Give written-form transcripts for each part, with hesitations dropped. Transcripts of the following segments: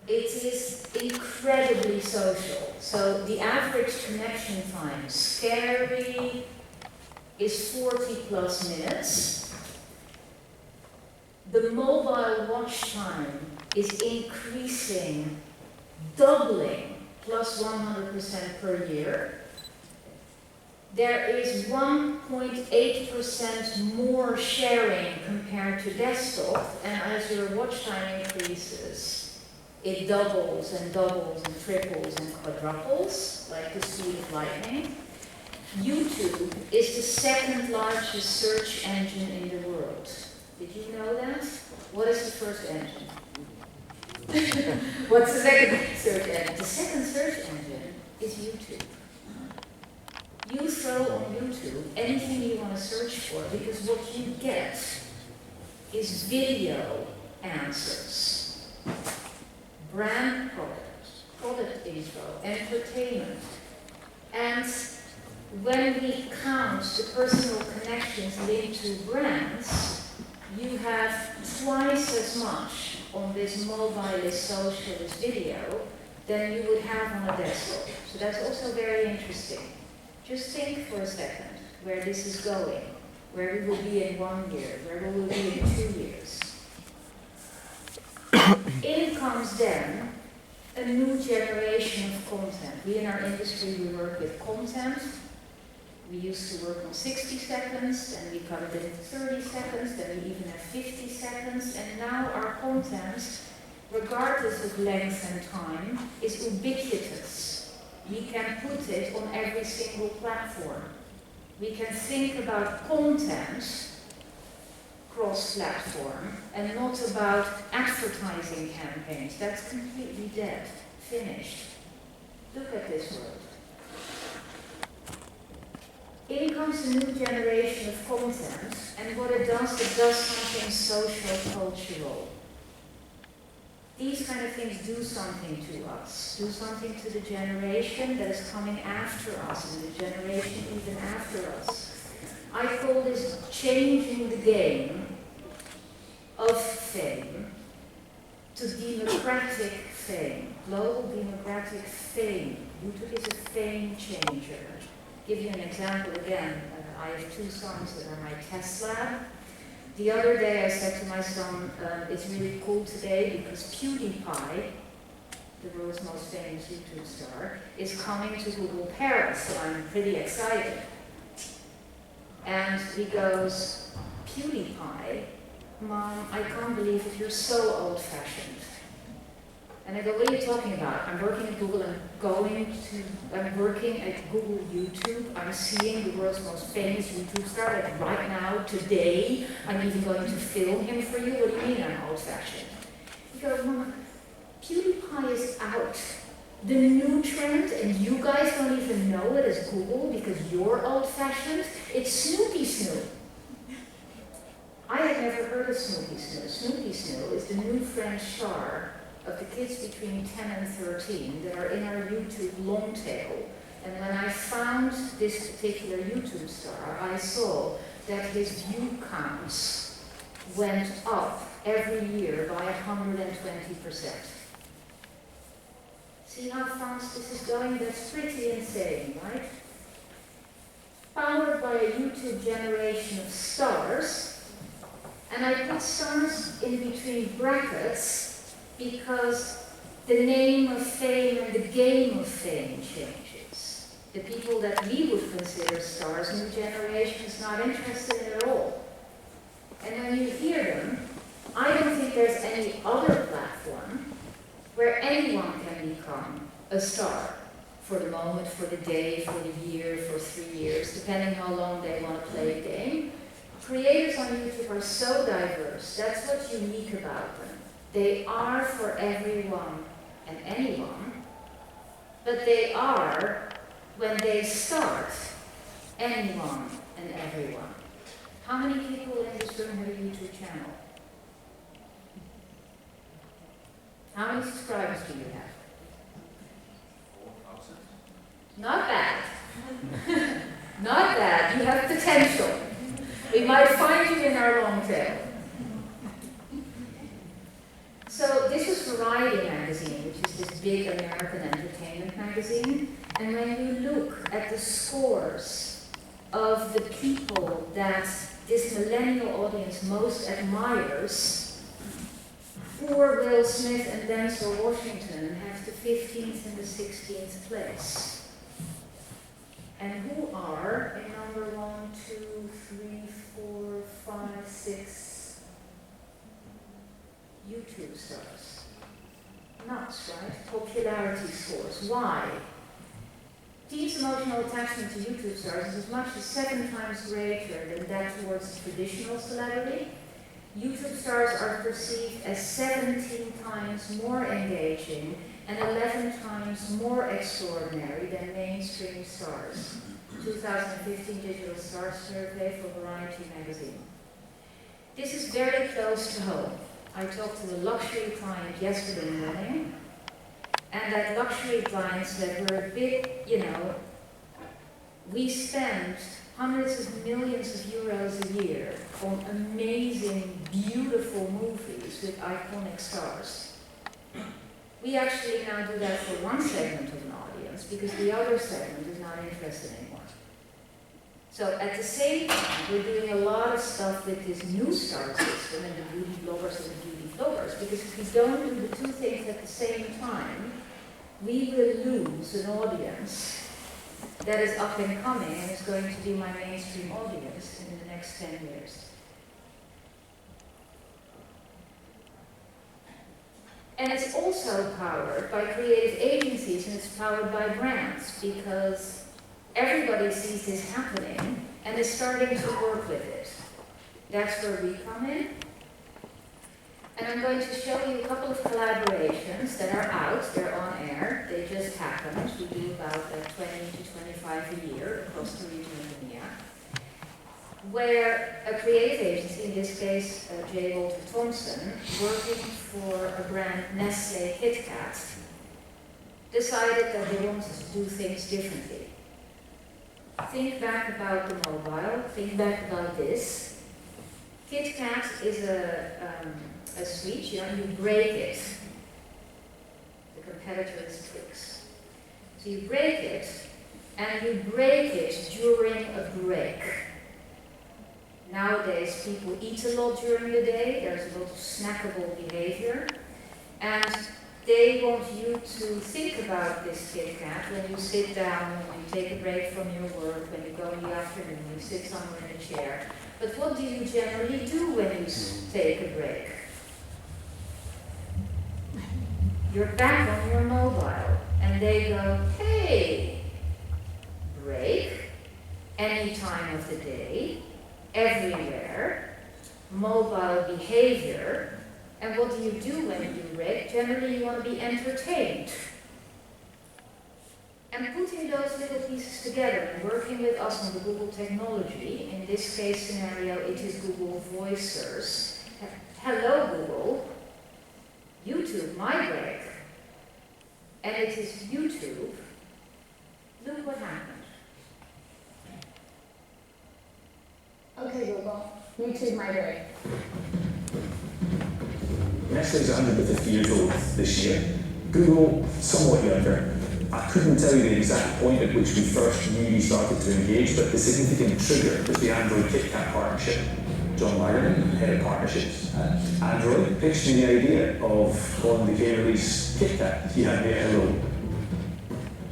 it is incredibly social. So the average connection time, scary, is 40 plus minutes. The mobile watch time is increasing, doubling, plus 100% per year. There is 1.8% more sharing compared to desktop, and as your watch time increases, it doubles and doubles and triples and quadruples, like the speed of lightning. YouTube is the second largest search engine in the world. Did you know that? What is the first engine? What's the second search engine? The second search engine is YouTube. You throw on YouTube anything you want to search for, because what you get is video answers, brand products, product info, entertainment. And when we count the personal connections linked to brands, you have twice as much on this mobilist socialist video than you would have on a desktop. So that's also very interesting. Just think for a second where this is going, where we will be in 1 year, where we will be in 2 years. In comes then a new generation of content. We in our industry, we work with content. We used to work on 60 seconds, then we cut it into 30 seconds, then we even have 50 seconds, and now our content, regardless of length and time, is ubiquitous. We can put it on every single platform. We can think about content cross-platform and not about advertising campaigns. That's completely dead, finished. Look at this world. In comes a new generation of content, and what it does something social, cultural. These kind of things do something to us, do something to the generation that is coming after us, and the generation even after us. I call this changing the game of fame to democratic fame, global democratic fame. YouTube is a fame changer. Give you an example again. I have 2 sons that are my test lab. The other day I said to my son, it's really cool today because PewDiePie, the world's most famous YouTube star, is coming to Google Paris, so I'm pretty excited. And he goes, PewDiePie? Mom, I can't believe it, you're so old-fashioned. And I go, what are you talking about? I'm working at Google, I'm working at Google YouTube, I'm seeing the world's most famous YouTube star, like right now, today, I'm even going to film him for you. What do you mean I'm old-fashioned? He goes, Mama, PewDiePie is out. The new trend, and you guys don't even know it as Google because you're old-fashioned, it's Snoopy Snoo. I had never heard of Snoopy Snoo. Snoopy Snoo is the new French star of the kids between 10 and 13 that are in our YouTube long tail. And when I found this particular YouTube star, I saw that his view counts went up every year by 120%. See how fast this is going? That's pretty insane, right? Powered by a YouTube generation of stars, and I put stars in between brackets because the name of fame and the game of fame changes. The people that we would consider stars, new generation is not interested in at all. And when you hear them, I don't think there's any other platform where anyone can become a star for the moment, for the day, for the year, for 3 years, depending how long they want to play a game. Creators on YouTube are so diverse. That's what's unique about them. They are for everyone and anyone, but they are, when they start, anyone and everyone. How many people in this room have a YouTube channel? How many subscribers do you have? 4,000. Not bad. Not bad. You have potential. We might find you in our long tail. So this was Variety magazine. big American entertainment magazine. And when you look at the scores of the people that this millennial audience most admires, poor Will Smith and Denzel Washington have the 15th and the 16th place. And who are in number 1, 2, 3, 4, 5, 6 YouTube stars? Nuts, right? Popularity scores. Why? Teens' emotional attachment to YouTube stars is as much as 7 times greater than that towards traditional celebrity. YouTube stars are perceived as 17 times more engaging and 11 times more extraordinary than mainstream stars. 2015 Digital Star Survey for Variety magazine. This is very close to home. I talked to a luxury client yesterday morning, and that luxury client said, we're a bit, we spend hundreds of millions of euros a year on amazing, beautiful movies with iconic stars. We actually now do that for one segment of an audience because the other segment is not interested anymore. So at the same time, we're doing a lot of stuff with this new star system and the beauty bloggers and the beauty vloggers, because if we don't do the two things at the same time, we will lose an audience that is up and coming and is going to be my mainstream audience in the next 10 years. And it's also powered by creative agencies, and it's powered by brands, because everybody sees this happening and is starting to work with it. That's where we come in. And I'm going to show you a couple of collaborations that are out, they're on air, they just happened. We do about 20 to 25 a year across the region of EMEA, where a creative agency, in this case J. Walter Thompson, working for a brand Nestle Kit Kat, decided that they wanted to do things differently. Think back about the mobile, think back about this. Kit Kat is a sweet, you break it. The competitor is Twix. So you break it, and you break it during a break. Nowadays, people eat a lot during the day, there's a lot of snackable behavior, and they want you to think about this Kit Kat when you sit down, when you take a break from your work, when you go in the afternoon, you sit somewhere in a chair. But what do you generally do when you take a break? You're back on your mobile, and they go, hey, break, any time of the day, everywhere, mobile behavior. And what do you do when you break? Generally, you want to be entertained. And putting those little pieces together and working with us on the Google technology, in this case scenario, it is Google Voicers. Hello, Google. YouTube, my break. And it is YouTube. Look what happened. Okay, Google. YouTube, my break. Nestle is 150 years old this year. Google, somewhat younger. I couldn't tell you the exact point at which we first really started to engage, but the significant trigger was the Android Kit Kat partnership. John Lagerman, head of partnerships at Android, pitched me the idea of calling the game release Kit Kat. He had me at hello.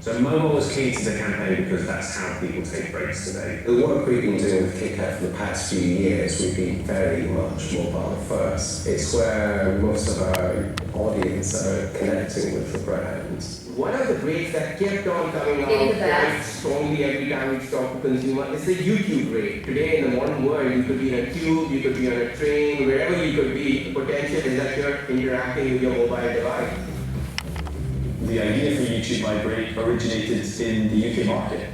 So mobile was key to the campaign because that's how people take breaks today. The work we've been doing with Kit Kat for the past few years, we've been very much mobile first. It's where most of our audience are connecting with the brands. One of the breaks that kept on coming out quite strongly every time we talk to consumer is the YouTube break. Today in the modern world, you could be in a tube, you could be on a train, wherever you could be, the potential is that you're interacting with your mobile device. The idea for YouTube My Break originated in the UK market.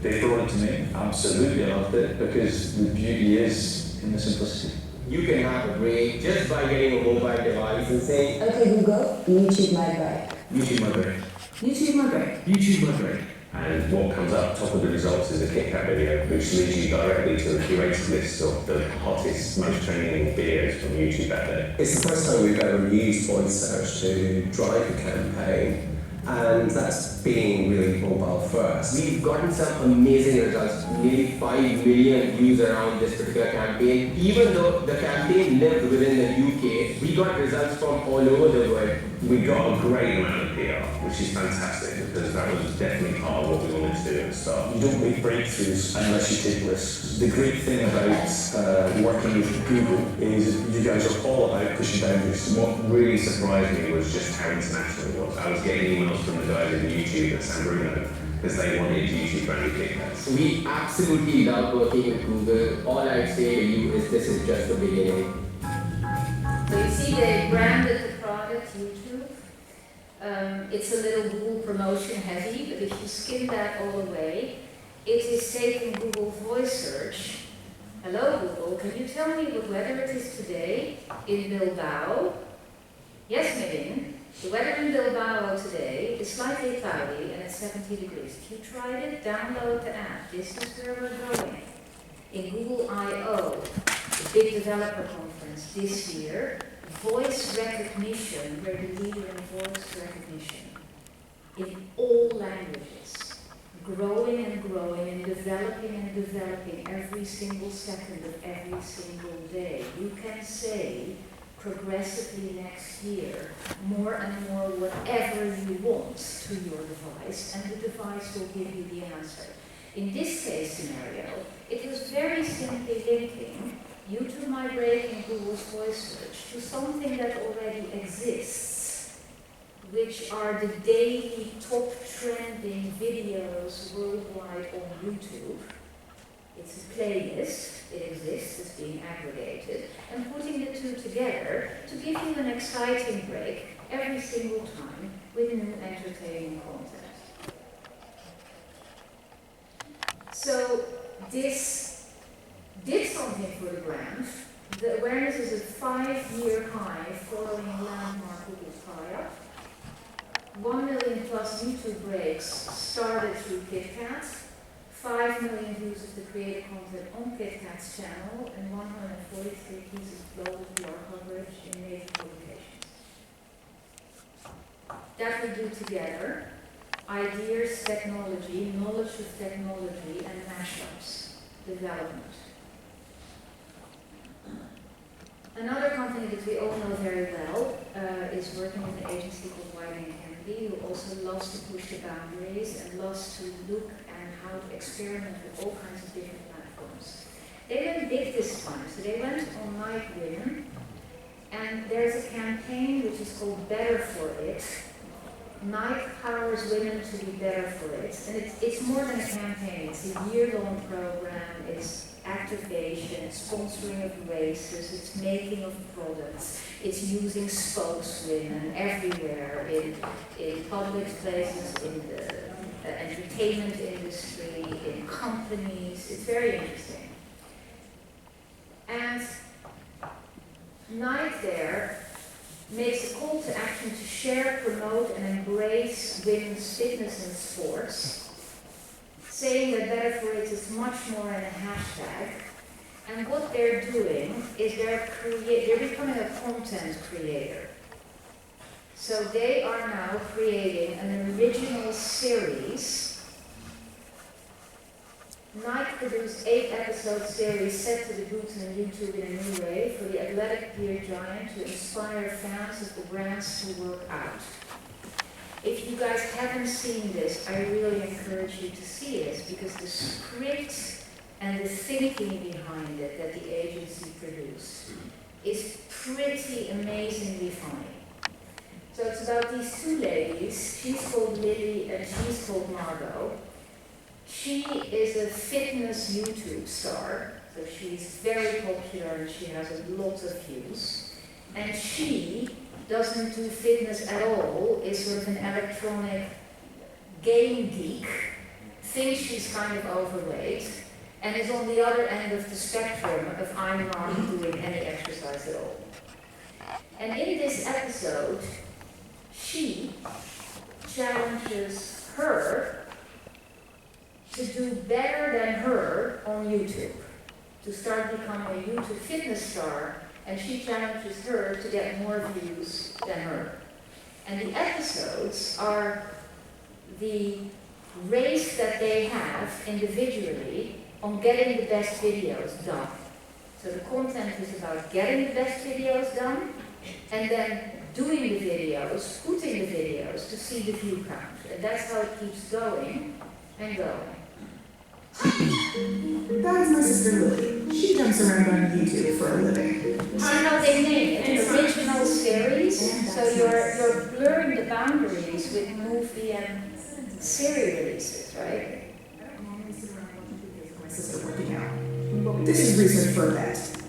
They brought it to me. Absolutely, I loved it because the beauty is in the simplicity. You can have a break just by getting a mobile device and saying, Okay, Google, YouTube, my break. YouTube My Break. YouTube, my break. YouTube My Break. And what comes up top of the results is a Kit Kat video, which leads you directly to the curated list of the hottest, most trending videos from YouTube that day. It's the first time we've ever used voice search to drive a campaign, And that's being really mobile first. We've gotten some amazing results, nearly 5 million views around this particular campaign. Even though the campaign lived within the UK, we got results from all over the world. We got a great amount of PR, which is fantastic because that was definitely part of what we wanted to do at the start. You don't make breakthroughs unless you take risks. The great thing about working with Google is you guys are all about pushing boundaries. What really surprised me was just how international it was. I was getting emails from the guys in YouTube at San Bruno because they wanted YouTube branded Kit Kats. We absolutely love working with Google. All I'd say to you is this is just the beginning. So you see they branded the product YouTube. It's a little Google promotion heavy, but if you skim that all away, it is taking Google voice search. Hello Google, can you tell me what weather it is today in Bilbao? Yes, Mailine. The weather in Bilbao today is slightly cloudy and it's 70 degrees. If you tried it, download the app. This is where we're going. In Google I/O, the big developer conference this year, voice recognition, we're the leader in voice recognition in all languages, growing and growing and developing every single second of every single day. You can say progressively next year more and more whatever you want to your device, and the device will give you the answer. In this case scenario, it was very simply linking YouTube migrating Google's voice search to something that already exists, which are the daily top trending videos worldwide on YouTube. It's a playlist, it exists, it's being aggregated, and putting the two together to give you an exciting break every single time with new entertaining content. So this did something for the brand. The awareness is a 5-year high following landmark Google tie-up. 1 million plus YouTube breaks started through KitKat. 5 million views of the created content on KitKat's channel, and 143 pieces of global PR coverage in major publications. That we do together. Ideas, technology, knowledge of technology, and mashups, development. Another company that we all know very well is working with an agency called Mailine Swildens, who also loves to push the boundaries and loves to look at how to experiment with all kinds of different platforms. They went big this time, so they went on Nike Women, and there's a campaign which is called Better For It. Nike powers women to be better for it, and it's more than a campaign. It's a year-long program. It's activation, it's sponsoring of races, it's making of products, it's using spokeswomen everywhere in public places, in the entertainment industry, in companies. It's very interesting. And Nike there makes a call to action to share, promote, and embrace women's fitness and sports, saying that Better For It is much more than a hashtag. And what they're doing is they're becoming a content creator. So they are now creating an original series. Nike produced 8-episode series set to debut on YouTube in a new way for the athletic gear giant to inspire fans of the brands to work out. If you guys haven't seen this, I really encourage you to see it, because the script and the thinking behind it that the agency produced is pretty amazingly funny. So it's about these two ladies. She's called Lily and she's called Margot. She is a fitness YouTube star, so she's very popular and she has a lot of views. And she doesn't do fitness at all, is sort of an electronic game geek, thinks she's kind of overweight, and is on the other end of the spectrum of I'm not doing any exercise at all. And in this episode, she challenges her to do better than her on YouTube, to start becoming a YouTube fitness star, and she challenges her to get more views than her. And the episodes are the race that they have individually on getting the best videos done. So the content is about getting the best videos done, and then doing the videos, putting the videos to see the view count. And that's how it keeps going and going. That is my sister Lily. She jumps around on YouTube for a living. How they name it? Original series. So you're blurring the boundaries with movie and series releases, right? My sister working out. This is research for that.